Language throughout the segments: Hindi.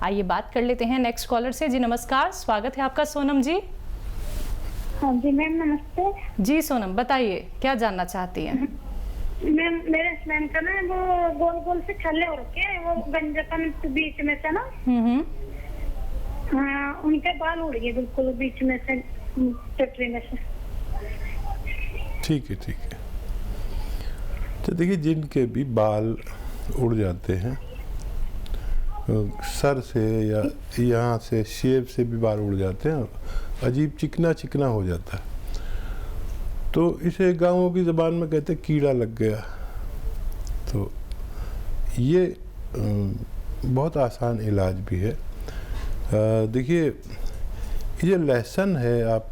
आइए बात कर लेते हैं नेक्स्ट कॉलर से। जी नमस्कार, स्वागत है आपका सोनम जी। हाँ जी मैम नमस्ते। जी सोनम, बताइए क्या जानना चाहती हैं? मैम मेरे हस्बैंड का ना वो गोल गोल से छल्ले हो रखे हैं, वो गंजपन बीच में से ना। हाँ, उनके बाल उड़ गए बिल्कुल बीच में से, चटरी में से। ठीक है ठीक है। तो देखिए, जिनके भी बाल उड़ जाते हैं सर से या यहाँ से शेव से भी बाल उड़ जाते हैं, अजीब चिकना चिकना हो जाता है, तो इसे गाँवों की ज़बान में कहते हैं कीड़ा लग गया। तो ये बहुत आसान इलाज भी है। देखिए, ये लहसुन है आप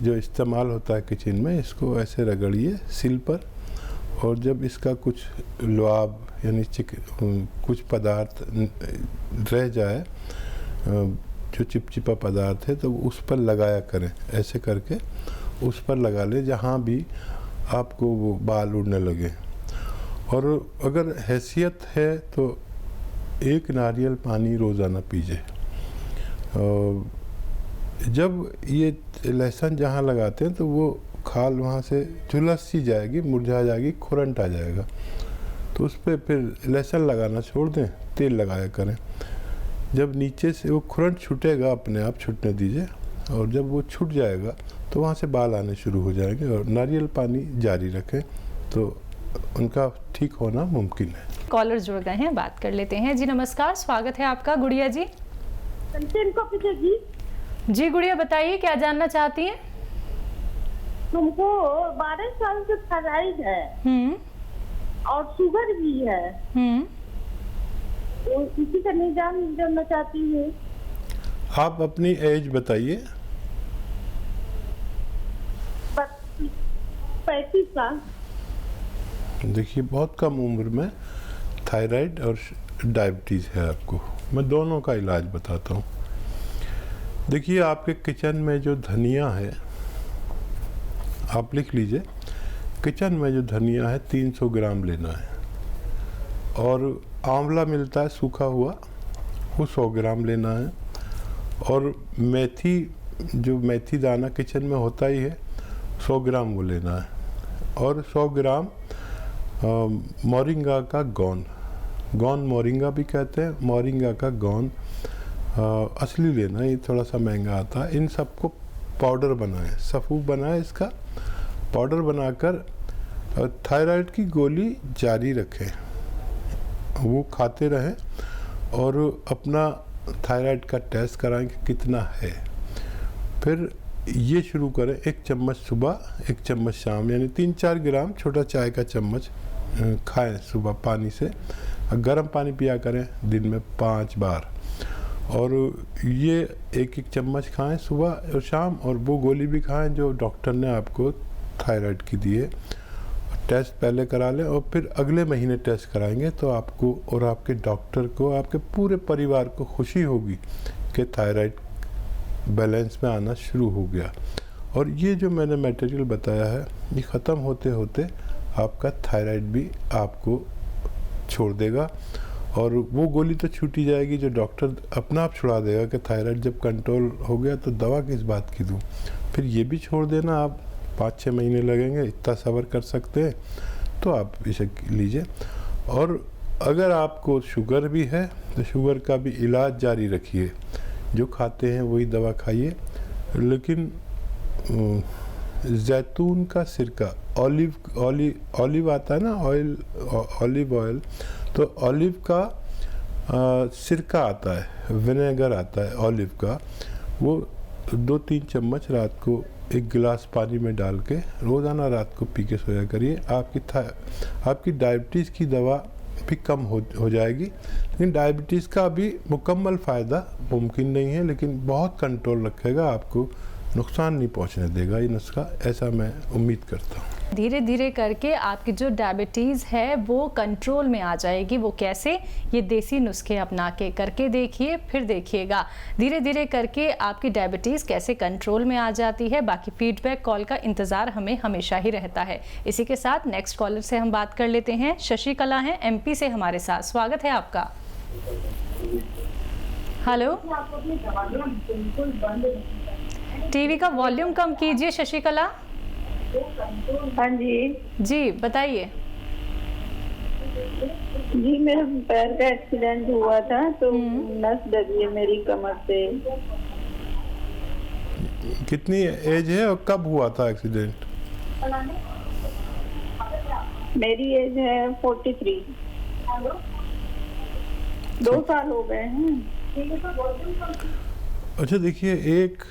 जो इस्तेमाल होता है किचन में, इसको ऐसे रगड़िए सिल पर, और जब इसका कुछ लुआब यानी कुछ पदार्थ रह जाए, जो चिपचिपा पदार्थ है, तो उस पर लगाया करें। ऐसे करके उस पर लगा ले जहाँ भी आपको वो बाल उड़ने लगे। और अगर हैसियत है तो 1 नारियल पानी रोज़ाना पीजिए। जब ये लहसुन जहाँ लगाते हैं तो वो खाल वहाँ से झुलस सी जाएगी, मुरझा जाएगी, खुरंट आ जाएगा, तो उस पर फिर लहसुन लगाना छोड़ दें, तेल लगाया करें। जब नीचे से वो खुरंट छूटेगा, अपने आप छूटने दीजिए, और जब वो छूट जाएगा तो वहाँ से बाल आने शुरू हो जाएंगे। और नारियल पानी जारी रखें तो उनका ठीक होना मुमकिन है। कॉलर जुड़ गए हैं, बात कर लेते हैं। जी नमस्कार, स्वागत है आपका। गुड़िया जी। जी गुड़िया, बताइए क्या जानना चाहती हैं? तुमको 12 साल से थायराइड है और शुगर भी है, तो इसी का निदान जानना चाहती हूँ। आप अपनी एज बताइए। 35 साल। देखिए, बहुत कम उम्र में थायराइड और डायबिटीज़ है आपको। मैं दोनों का इलाज बताता हूँ। देखिए, आपके किचन में जो धनिया है, आप लिख लीजिए, किचन में जो धनिया है 300 ग्राम लेना है। और आंवला मिलता है सूखा हुआ, वो 100 ग्राम लेना है। और मेथी, जो मेथी दाना किचन में होता ही है, 100 ग्राम वो लेना है। और 100 ग्राम मोरिंगा का गौन मोरिंगा भी कहते हैं, मोरिंगा का गौन असली लेना है, ये थोड़ा सा महंगा आता है। इन सबको पाउडर बनाएं, सफ़ूफ बनाएं, इसका पाउडर बनाकर थायराइड की गोली जारी रखें, वो खाते रहें, और अपना थायराइड का टेस्ट कराएं कि कितना है। फिर ये शुरू करें, 1 चम्मच सुबह, 1 चम्मच शाम, यानी 3-4 ग्राम छोटा चाय का चम्मच खाएं सुबह पानी से। गर्म पानी पिया करें दिन में 5 बार, और ये 1-1 चम्मच खाएं सुबह और शाम। और वो गोली भी खाएं जो डॉक्टर ने आपको थायराइड की दी है। टेस्ट पहले करा लें, और फिर अगले महीने टेस्ट कराएंगे तो आपको और आपके डॉक्टर को, आपके पूरे परिवार को खुशी होगी कि थायराइड बैलेंस में आना शुरू हो गया। और ये जो मैंने मटेरियल बताया है, ये ख़त्म होते होते आपका थायराइड भी आपको छोड़ देगा। और वो गोली तो छूटी जाएगी जो डॉक्टर अपना आप छुड़ा देगा कि थायराइड जब कंट्रोल हो गया तो दवा किस बात की दूँ। फिर ये भी छोड़ देना, आप 5-6 महीने लगेंगे, इतना सब्र कर सकते हैं तो आप इसे लीजिए। और अगर आपको शुगर भी है तो शुगर का भी इलाज जारी रखिए, जो खाते हैं वही दवा खाइए। लेकिन जैतून का सिरका, ऑलिव आता है ना, ऑलिव ऑयल, तो ऑलिव का सिरका आता है, विनेगर आता है ऑलिव का, वो 2-3 चम्मच रात को 1 गिलास पानी में डाल के रोज़ाना रात को पी के सोया करिए। आपकी डायबिटीज़ की दवा भी कम हो जाएगी। लेकिन डायबिटीज़ का भी मुकम्मल फ़ायदा मुमकिन नहीं है, लेकिन बहुत कंट्रोल रखेगा, आपको नुकसान नहीं पहुंचने देगा ये नुस्खा, ऐसा मैं उम्मीद करता हूँ। धीरे धीरे करके आपकी जो डायबिटीज़ है वो कंट्रोल में आ जाएगी। वो कैसे? ये देसी नुस्खे अपना के करके देखिए, फिर देखिएगा धीरे धीरे करके आपकी डायबिटीज़ कैसे कंट्रोल में आ जाती है। बाकी फीडबैक कॉल का इंतज़ार हमें हमेशा ही रहता है। इसी के साथ नेक्स्ट कॉलर से हम बात कर लेते हैं। शशिकला हैं MP से हमारे साथ, स्वागत है आपका। हेलो, टीवी का वॉल्यूम कम कीजिए शशिकला। हाँ जी जी बताइए। जी, मेरे पैर का एक्सीडेंट हुआ था तो नस दबी है मेरी कमर से। कितनी एज है और कब हुआ था एक्सीडेंट? मेरी एज है 43। 2 साल हो गए हैं। अच्छा देखिए, एक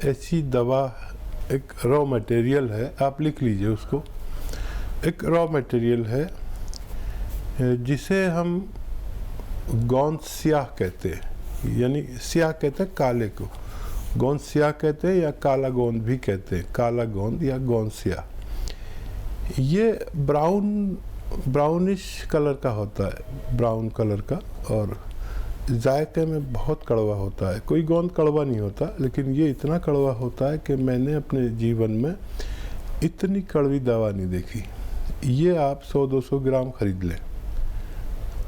ऐसी दवा, एक रॉ मटेरियल है, आप लिख लीजिए उसको। एक रॉ मटेरियल है जिसे हम गोंद स्याह कहते हैं, यानी स्याह कहते हैं काले को, गोंद स्याह कहते हैं या काला गोंद भी कहते हैं, काला गोंद या गोंद स्याह। ये ब्राउनिश कलर का होता है, ब्राउन कलर का, और जायके में बहुत कड़वा होता है। कोई गोंद कड़वा नहीं होता, लेकिन ये इतना कड़वा होता है कि मैंने अपने जीवन में इतनी कड़वी दवा नहीं देखी। ये आप 100-200 ग्राम खरीद लें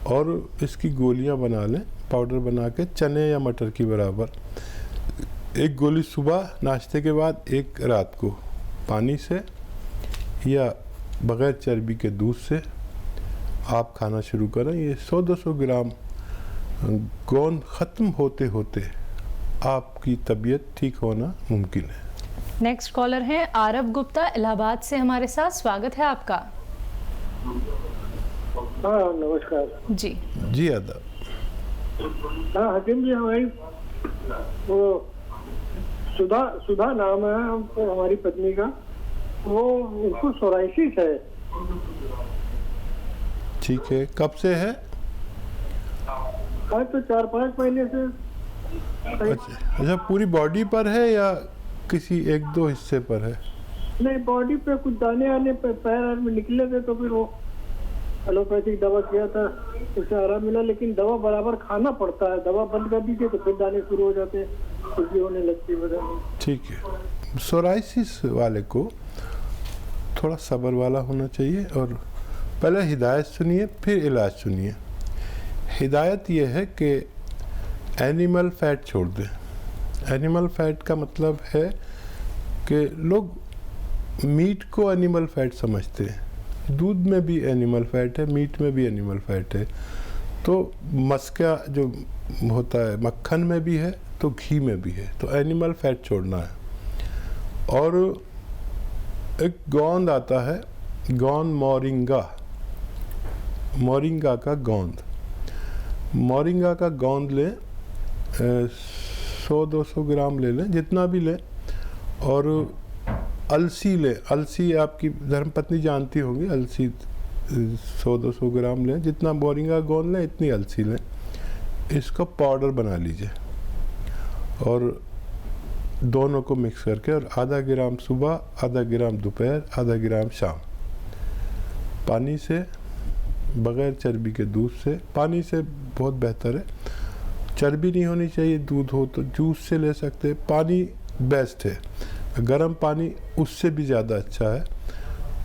और इसकी गोलियां बना लें, पाउडर बना के, चने या मटर की बराबर। एक गोली सुबह नाश्ते के बाद, एक रात को पानी से या बग़ैर चर्बी के दूध से आप खाना शुरू करें। ये 100-200 ग्राम गोंद ख़त्म होते होते आपकी तबीयत ठीक होना मुमकिन है। नेक्स्ट कॉलर हैं आरव गुप्ता इलाहाबाद से हमारे साथ। स्वागत है आपका। हाँ नमस्कार जी जी आदाब। हाँ हकीम जी, हमारी वो सुधा नाम है हमको, हमारी पत्नी का, वो उनको सोराइसिस है। ठीक है, कब से है? हाँ तो 4-5 महीने से। अच्छा, पूरी बॉडी पर है या किसी 1-2 हिस्से पर है? नहीं, बॉडी पे कुछ दाने आने पे पैर में निकले थे, तो फिर वो एलोपैथिक दवा किया था, उससे आराम मिला, लेकिन दवा बराबर खाना पड़ता है। दवा बंद कर दीजिए तो फिर दाने शुरू हो जाते हैं, खुजली होने लगती है बदन में। ठीक है, सोराइसिस वाले को थोड़ा सब्र वाला होना चाहिए और पहले हिदायत सुनिए, फिर इलाज सुनिए। हिदायत ये है कि एनिमल फैट छोड़ दें। एनिमल फैट का मतलब है कि लोग मीट को एनिमल फैट समझते हैं। दूध में भी एनिमल फैट है, मीट में भी एनिमल फैट है, तो मस्का जो होता है मक्खन में भी है, तो घी में भी है। तो एनिमल फैट छोड़ना है। और एक गोंद आता है, गोंद मोरिंगा का गोंद। मोरिंगा का गोंद लें, 100-200 ग्राम ले लें, जितना भी लें। और अलसी लें, अलसी आपकी धर्मपत्नी जानती होंगी, अलसी 100-200 ग्राम लें, जितना मोरिंगा गोंद लें इतनी अलसी लें। इसको पाउडर बना लीजिए और दोनों को मिक्स करके, और आधा ग्राम सुबह, आधा ग्राम दोपहर, आधा ग्राम शाम, पानी से, बग़ैर चर्बी के दूध से। पानी से बहुत बेहतर है, चर्बी नहीं होनी चाहिए। दूध हो तो जूस से ले सकते हैं, पानी बेस्ट है। गर्म पानी उससे भी ज़्यादा अच्छा है।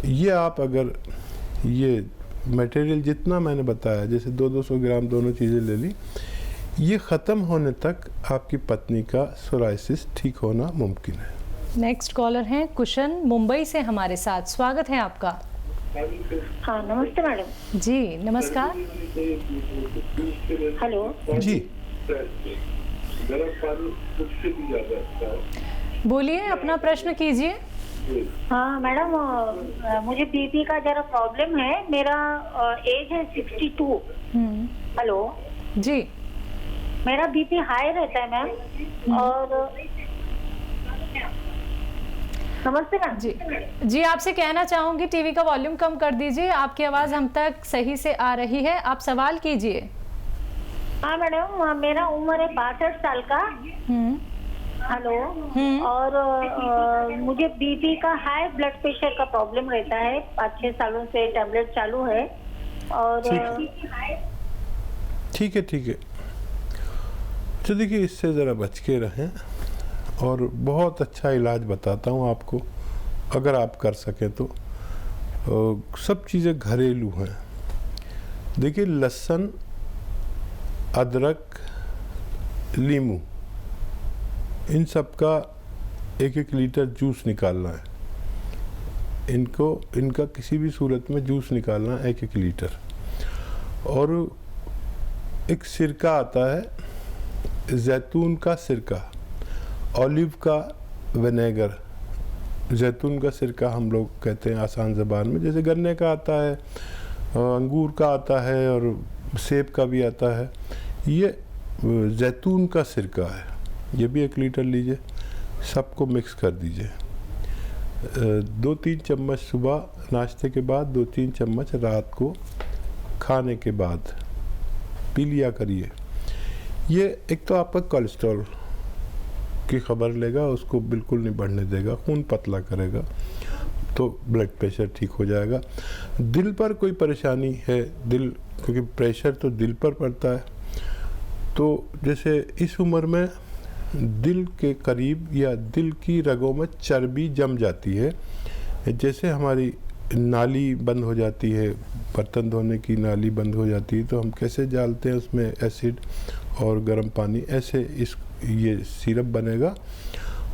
ये आप अगर ये मटेरियल जितना मैंने बताया, जैसे 200-200 ग्राम दोनों चीज़ें ले ली, ये ख़त्म होने तक आपकी पत्नी का सोराइसिस ठीक होना मुमकिन है। नेक्स्ट कॉलर हैं कुशन मुंबई से हमारे साथ। स्वागत है आपका। हाँ नमस्ते मैडम। जी नमस्कार। हेलो जी बोलिए, अपना प्रश्न कीजिए। हाँ मैडम, मुझे बीपी का जरा प्रॉब्लम है। मेरा एज है 62। हेलो जी मेरा बीपी हाई रहता है मैम। और नमस्ते मैम। जी आपसे कहना चाहूंगी टीवी का वॉल्यूम कम कर दीजिए, आपकी आवाज़ हम तक सही से आ रही है। आप सवाल कीजिए। हाँ मैडम, मेरा उम्र है 62 साल का। हेलो। और मुझे बीपी का, हाई ब्लड प्रेशर का प्रॉब्लम रहता है। 5-6 सालों से टैबलेट चालू है। और ठीक है। तो देखिए, इससे ज़रा बच के रहें और बहुत अच्छा इलाज बताता हूँ आपको, अगर आप कर सकें तो। सब चीज़ें घरेलू हैं। देखिए, लहसुन, अदरक, नींबू, इन सब का 1-1 लीटर जूस निकालना है। इनका किसी भी सूरत में जूस निकालना है 1-1 लीटर। और एक सिरका आता है, जैतून का सिरका, ऑलिव का विनेगर, जैतून का सिरका हम लोग कहते हैं आसान ज़बान में, जैसे गन्ने का आता है, अंगूर का आता है और सेब का भी आता है। ये जैतून का सिरका है, ये भी 1 लीटर लीजिए, सबको मिक्स कर दीजिए। 2-3 चम्मच सुबह नाश्ते के बाद, 2-3 चम्मच रात को खाने के बाद पी लिया करिए। ये एक तो आपका कोलेस्ट्रॉल की खबर लेगा, उसको बिल्कुल नहीं बढ़ने देगा, खून पतला करेगा, तो ब्लड प्रेशर ठीक हो जाएगा। दिल पर कोई परेशानी है, क्योंकि प्रेशर तो दिल पर पड़ता है, तो जैसे इस उम्र में दिल के करीब या दिल की रगों में चर्बी जम जाती है, जैसे हमारी नाली बंद हो जाती है, बर्तन धोने की नाली बंद हो जाती है, तो हम कैसे डालते हैं उसमें एसिड और गर्म पानी, ऐसे ये सिरप बनेगा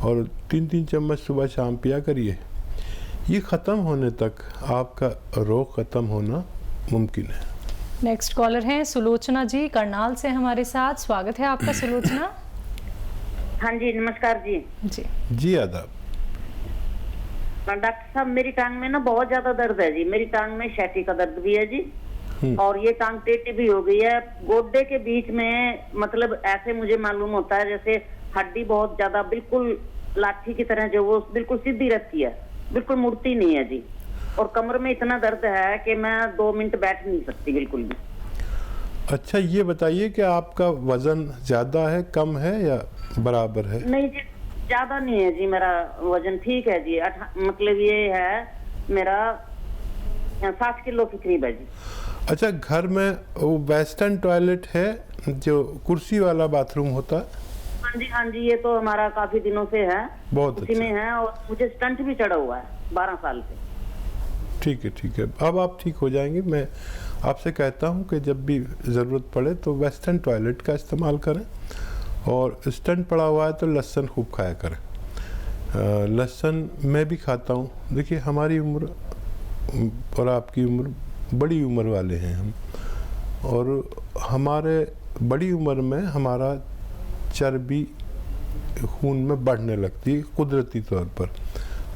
और 3-3 चम्मच सुबह शाम पिया करिए। ये ख़त्म होने तक आपका रोग ख़त्म होना मुमकिन है। नेक्स्ट कॉलर हैं सुलोचना जी करनाल से हमारे साथ। स्वागत है आपका सुलोचना। हाँ जी, नमस्कार जी। जी आदाब। डॉक्टर साहब, मेरी टांग में ना बहुत ज्यादा दर्द है जी। मेरी टांग में छाती का दर्द भी है जी, और ये टांग टेढ़ी भी हो गई है। गोड्डे के बीच में मतलब ऐसे मुझे मालूम होता है जैसे हड्डी बहुत ज्यादा बिल्कुल लाठी की तरह जो वो बिल्कुल सीधी रहती है, बिल्कुल मुड़ती नहीं है जी। और कमर में इतना दर्द है कि मैं 2 मिनट बैठ नहीं सकती बिल्कुल भी। अच्छा, ये बताइए कि आपका वजन ज्यादा है, कम है या बराबर है? नहीं जी, ज्यादा नहीं है जी, मेरा वजन ठीक है जी। मतलब ये है मेरा 60 किलो के करीब है जी। अच्छा, घर में वो वेस्टर्न टॉयलेट है जो कुर्सी वाला बाथरूम होता है? हाँ जी, हाँ जी, ये तो हमारा काफी दिनों से है, बहुत उसी अच्छा। में है, और मुझे स्टंट भी चढ़ा हुआ है 12 साल से। ठीक है, ठीक है, अब आप ठीक हो जाएंगे। मैं आपसे कहता हूँ कि जब भी ज़रूरत पड़े तो वेस्टर्न टॉयलेट का इस्तेमाल करें, और स्टंट पड़ा हुआ है तो लहसुन खूब खाया करें। लहसुन मैं भी खाता हूँ। देखिए, हमारी उम्र और आपकी उम्र, बड़ी उम्र वाले हैं हम, और हमारे बड़ी उम्र में हमारा चर्बी खून में बढ़ने लगती है कुदरती तौर पर।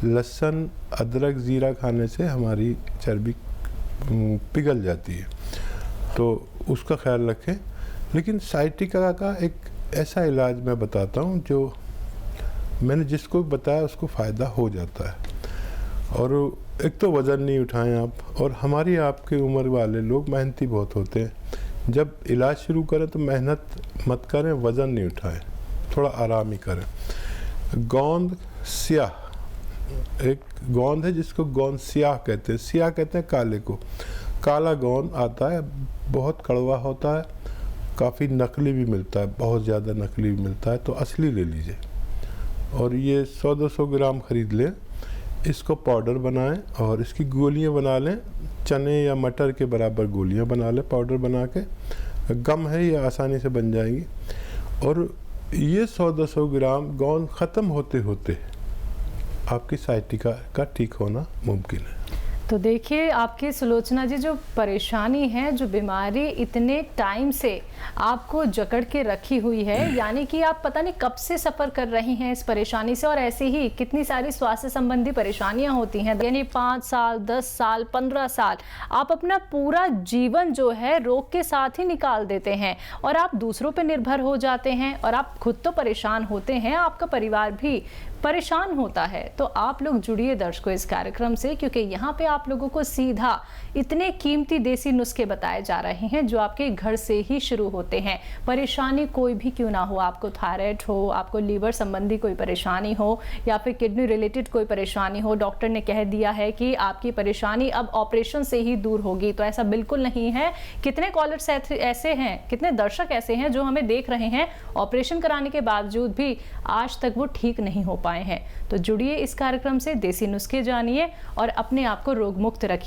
लहसुन, अदरक, ज़ीरा खाने से हमारी चर्बी पिघल जाती है, तो उसका ख्याल रखें। लेकिन साइटिका का एक ऐसा इलाज मैं बताता हूँ जो मैंने जिसको बताया उसको फ़ायदा हो जाता है। और एक तो वज़न नहीं उठाएं आप, और हमारी आपकी उम्र वाले लोग मेहनती बहुत होते हैं। जब इलाज शुरू करें तो मेहनत मत करें, वज़न नहीं उठाएं, थोड़ा आराम ही करें। गोंद स्याह, एक गोंद है जिसको गोंद स्याह कहते हैं। स्याह कहते हैं काले को। काला गोंद आता है, बहुत कड़वा होता है, काफ़ी नकली भी मिलता है, बहुत ज़्यादा नकली भी मिलता है, तो असली ले लीजिए। और ये 100-200 ग्राम ख़रीद लें, इसको पाउडर बनाएं और इसकी गोलियां बना लें। चने या मटर के बराबर गोलियां बना लें पाउडर बना के। गम है, ये आसानी से बन जाएंगी। और ये 100-200 ग्राम गोंद ख़त्म होते होते आपकी साइटिका का ठीक होना मुमकिन है। तो देखिए आपकी सुलोचना जी, जो परेशानी है, जो बीमारी इतने टाइम से आपको जकड़ के रखी हुई है, यानी कि आप पता नहीं कब से सफ़र कर रही हैं इस परेशानी से, और ऐसे ही कितनी सारी स्वास्थ्य संबंधी परेशानियां होती हैं, यानी 5 साल, 10 साल, 15 साल आप अपना पूरा जीवन जो है रोग के साथ ही निकाल देते हैं, और आप दूसरों पर निर्भर हो जाते हैं, और आप खुद तो परेशान होते हैं, आपका परिवार भी परेशान होता है। तो आप लोग जुड़िए दर्शकों इस कार्यक्रम से, क्योंकि यहाँ पे आप लोगों को सीधा इतने कीमती देसी नुस्खे बताए जा रहे हैं जो आपके घर से ही शुरू होते हैं। परेशानी कोई भी क्यों ना हो, आपको थायराइड हो, आपको लीवर संबंधी कोई परेशानी हो, या फिर किडनी रिलेटेड कोई परेशानी हो, डॉक्टर ने कह दिया है कि आपकी परेशानी अब ऑपरेशन से ही दूर होगी, तो ऐसा बिल्कुल नहीं है। कितने कॉलर्स ऐसे हैं, कितने दर्शक ऐसे हैं जो हमें देख रहे हैं, ऑपरेशन कराने के बावजूद भी आज तक वो ठीक नहीं हो पाए हैं। तो जुड़िए इस कार्यक्रम से, देसी नुस्खे जानिए और अपने आप को रोग मुक्त रखिए।